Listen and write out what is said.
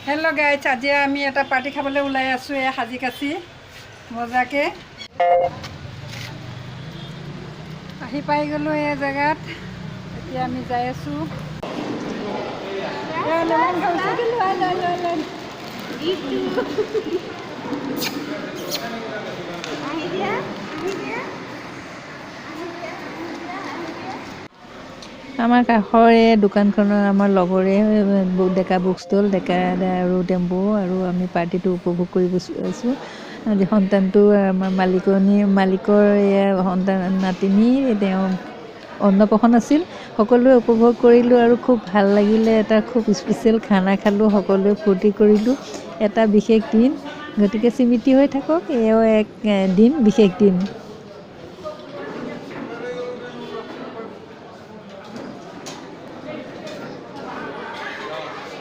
Hello' guys, আজি আমি এটা পাৰ্টি খাবলৈ ওলাই আছোঁ। এয়া সাজি কাচি মজাকৈ আহি পাই গ'লোঁ এই জেগাত। এতিয়া আমি যাই আছোঁ। আমাৰ কাষৰে দোকানখনৰ আমাৰ লগৰে ডেকা বুক ষ্টল, ডেকা আৰু টেম্পু, আৰু আমি পাৰ্টিটো উপভোগ কৰিব আছোঁ। আজি সন্তানটো আমাৰ মালিকৰ সন্তান নাতিনী, তেওঁ অন্নপ্ৰসন্ন আছিল। সকলোৱে উপভোগ কৰিলোঁ আৰু খুব ভাল লাগিলে। এটা খুব স্পেচিয়েল খানা খালোঁ, সকলোৱে ফূৰ্তি কৰিলোঁ। এটা বিশেষ দিন, গতিকে স্মৃতি হৈ থাকক। এয়াও এক দিন, বিশেষ দিন।